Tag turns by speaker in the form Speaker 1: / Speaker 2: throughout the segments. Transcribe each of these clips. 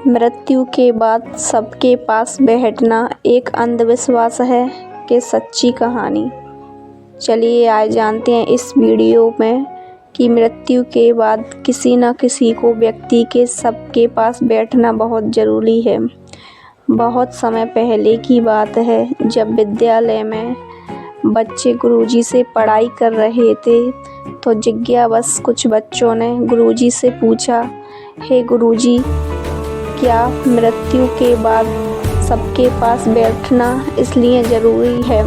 Speaker 1: मृत्यु के बाद सबके पास बैठना एक अंधविश्वास है कि सच्ची कहानी। चलिए आज जानते हैं इस वीडियो में कि मृत्यु के बाद किसी न किसी को व्यक्ति के सबके पास बैठना बहुत ज़रूरी है। बहुत समय पहले की बात है, जब विद्यालय में बच्चे गुरुजी से पढ़ाई कर रहे थे तो जिज्ञावश कुछ बच्चों ने गुरुजी से पूछा, हे गुरुजी, क्या मृत्यु के बाद सबके पास बैठना इसलिए ज़रूरी है?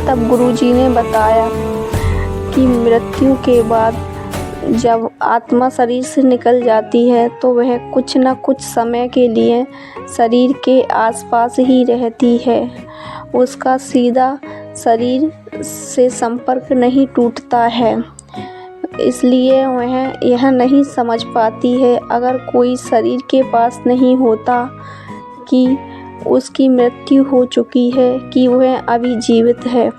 Speaker 1: तब गुरुजी ने बताया कि मृत्यु के बाद जब आत्मा शरीर से निकल जाती है तो वह कुछ न कुछ समय के लिए शरीर के आसपास ही रहती है। उसका सीधा शरीर से संपर्क नहीं टूटता है, इसलिए वह यह नहीं समझ पाती है अगर कोई शरीर के पास नहीं होता कि उसकी मृत्यु हो चुकी है कि वह अभी जीवित है।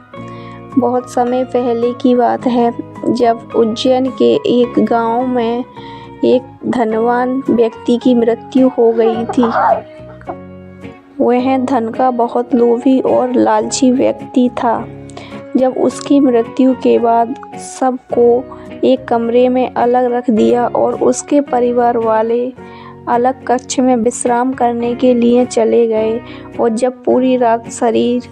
Speaker 1: बहुत समय पहले की बात है, जब उज्जैन के एक गांव में एक धनवान व्यक्ति की मृत्यु हो गई थी। वह धन का बहुत लोभी और लालची व्यक्ति था। जब उसकी मृत्यु के बाद सबको एक कमरे में अलग रख दिया और उसके परिवार वाले अलग कक्ष में विश्राम करने के लिए चले गए, और जब पूरी रात शरीर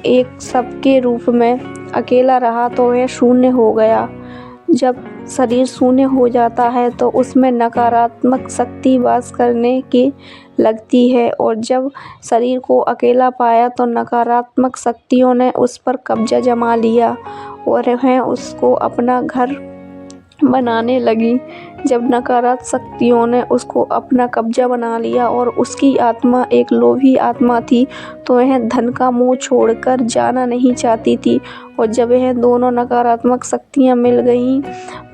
Speaker 1: एक शव के रूप में अकेला रहा तो वह शून्य हो गया। जब शरीर शून्य हो जाता है तो उसमें नकारात्मक शक्ति वास करने की लगती है, और जब शरीर को अकेला पाया तो नकारात्मक शक्तियों ने उस पर कब्जा जमा लिया और वह उसको अपना घर बनाने लगी। जब नकारात्मक शक्तियों ने उसको अपना कब्जा बना लिया और उसकी आत्मा एक लोभी आत्मा थी, तो वह धन का मोह छोड़कर जाना नहीं चाहती थी। और जब वह दोनों नकारात्मक शक्तियाँ मिल गईं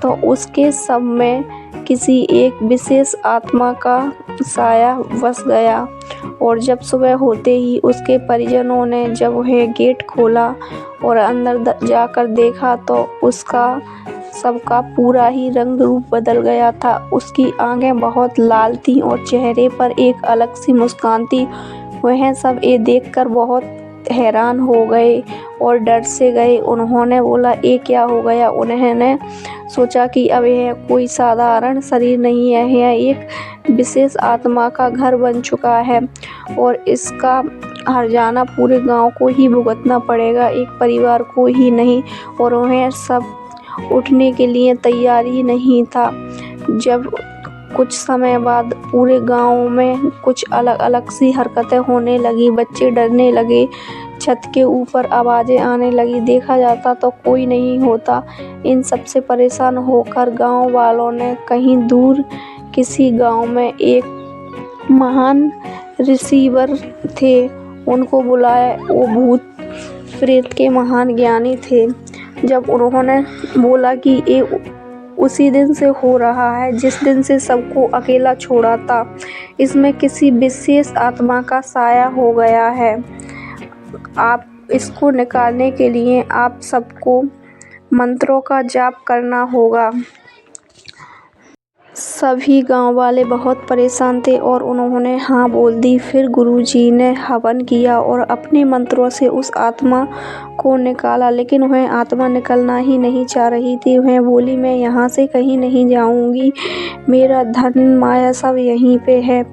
Speaker 1: तो उसके सब में किसी एक विशेष आत्मा का साया बस गया। और जब सुबह होते ही उसके परिजनों ने जब वह गेट खोला और अंदर जाकर देखा तो उसका सबका पूरा ही रंग रूप बदल गया था। उसकी आंखें बहुत लाल थीं और चेहरे पर एक अलग सी मुस्कान थी। वह सब ये देखकर बहुत हैरान हो गए और डर से गए। उन्होंने बोला, ये क्या हो गया? उन्होंने सोचा कि अब यह कोई साधारण शरीर नहीं है, यह एक विशेष आत्मा का घर बन चुका है और इसका हर्जाना पूरे गांव को ही भुगतना पड़ेगा, एक परिवार को ही नहीं। और वह सब उठने के लिए तैयार ही नहीं था। जब कुछ समय बाद पूरे गांव में कुछ अलग अलग सी हरकतें होने लगी, बच्चे डरने लगे, छत के ऊपर आवाज़ें आने लगी, देखा जाता तो कोई नहीं होता। इन सब से परेशान होकर गांव वालों ने कहीं दूर किसी गांव में एक महान ऋषिवर थे, उनको बुलाया। वो भूत प्रेत के महान ज्ञानी थे। जब उन्होंने बोला कि ये उसी दिन से हो रहा है जिस दिन से सबको अकेला छोड़ा था, इसमें किसी विशेष आत्मा का साया हो गया है। आप इसको निकालने के लिए आप सबको मंत्रों का जाप करना होगा। सभी गांव वाले बहुत परेशान थे और उन्होंने हाँ बोल दी। फिर गुरुजी ने हवन किया और अपने मंत्रों से उस आत्मा को निकाला, लेकिन वह आत्मा निकलना ही नहीं चाह रही थी। वह बोली, मैं यहाँ से कहीं नहीं जाऊँगी, मेरा धन माया सब यहीं पे है।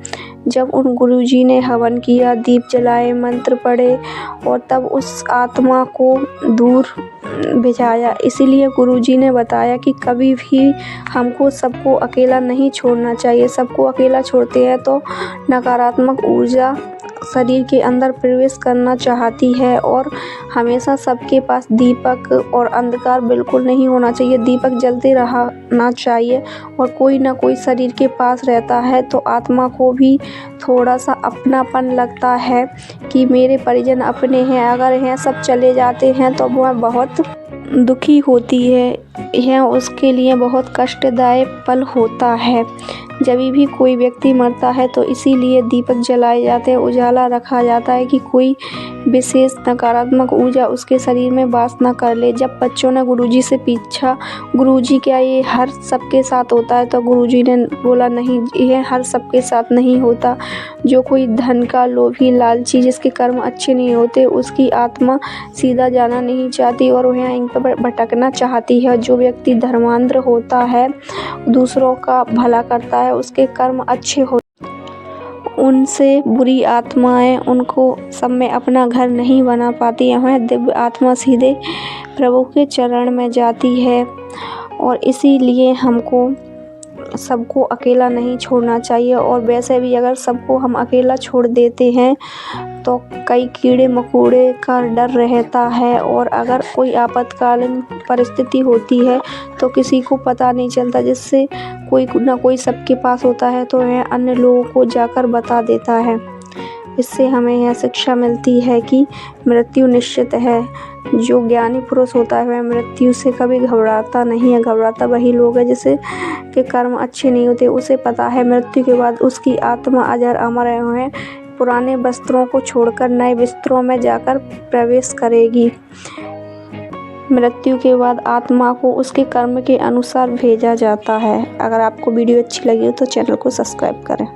Speaker 1: जब उन गुरुजी ने हवन किया, दीप जलाए, मंत्र पढ़े और तब उस आत्मा को दूर भिजाया। इसीलिए गुरुजी ने बताया कि कभी भी हमको सबको अकेला नहीं छोड़ना चाहिए। सबको अकेला छोड़ते हैं तो नकारात्मक ऊर्जा शरीर के अंदर प्रवेश करना चाहती है। और हमेशा सबके पास दीपक और अंधकार बिल्कुल नहीं होना चाहिए, दीपक जलते रहना चाहिए। और कोई ना कोई शरीर के पास रहता है तो आत्मा को भी थोड़ा सा अपनापन लगता है कि मेरे परिजन अपने हैं। अगर यह सब चले जाते हैं तो वह बहुत दुखी होती है, यह उसके लिए बहुत कष्टदायक पल होता है। जब भी कोई व्यक्ति मरता है तो इसीलिए दीपक जलाए जाते हैं, उजाला रखा जाता है कि कोई विशेष नकारात्मक ऊर्जा उसके शरीर में वास न कर ले। जब बच्चों ने गुरुजी से पूछा, गुरुजी क्या ये हर सबके साथ होता है? तो गुरुजी ने बोला नहीं, यह हर सबके साथ नहीं होता। जो कोई धन का लोभी, लालची, जिसके कर्म अच्छे नहीं होते, उसकी आत्मा सीधा जाना नहीं चाहती और वह यहीं पर भटकना चाहती है। जो व्यक्ति धर्मांध होता है, दूसरों का भला करता है, उसके कर्म अच्छे होते, उनसे बुरी आत्माएं उनको सब में अपना घर नहीं बना पाती। वह दिव्य आत्मा सीधे प्रभु के चरण में जाती है और इसीलिए हमको सबको अकेला नहीं छोड़ना चाहिए। और वैसे भी अगर सबको हम अकेला छोड़ देते हैं तो कई कीड़े मकोड़े का डर रहता है और अगर कोई आपातकालीन परिस्थिति होती है तो किसी को पता नहीं चलता, जिससे कोई ना कोई सबके पास होता है तो वह अन्य लोगों को जाकर बता देता है। इससे हमें यह शिक्षा मिलती है कि मृत्यु निश्चित है। जो ज्ञानी पुरुष होता है वह मृत्यु से कभी घबराता नहीं है। घबराता वही लोग है जिसे के कर्म अच्छे नहीं होते। उसे पता है मृत्यु के बाद उसकी आत्मा अजर अमर है, पुराने वस्त्रों को छोड़कर नए वस्त्रों में जाकर प्रवेश करेगी। मृत्यु के बाद आत्मा को उसके कर्म के अनुसार भेजा जाता है। अगर आपको वीडियो अच्छी लगी हो तो चैनल को सब्सक्राइब करें।